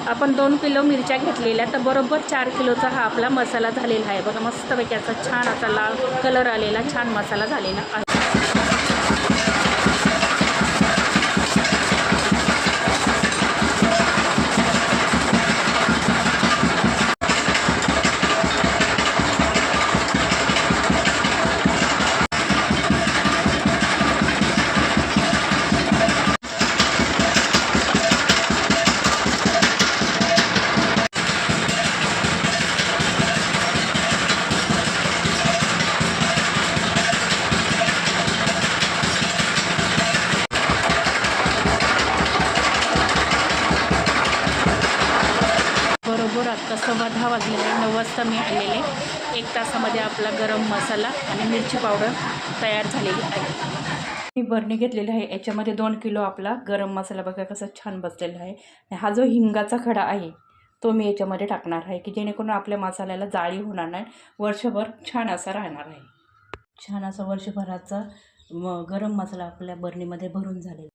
आपण 2 किलो मिरच्या घेतलेल्या, तर बरोबर 4 किलोचा हा आपला मसाला झालेला आहे बघा. मस्तपैकी असा छान असा लाल कलर आलेला छान मसाला झालेला आहे. बरोबर आता 10:15 वाजलेले आहे. 9 वाजता मी आलेले. 1 तासामध्ये आपला गरम मसाला आणि मिरची पावडर तयार झालेली आहे. मी बरणी घेतलेली आहे. याच्यामध्ये 2 किलो आपला गरम मसाला बघा कसा छान बसलेला आहे. हा जो हिंगाचा खडा आहे तो मी याच्यामध्ये टाकणार आहे की जेणेकरून आपल्या मसाल्याला जाळी होणार नाही, वर्षभर छान असा राहणार आहे. छान असा वर्षभराचा गरम मसाला आपल्या बरणीमध्ये भरून झालेला.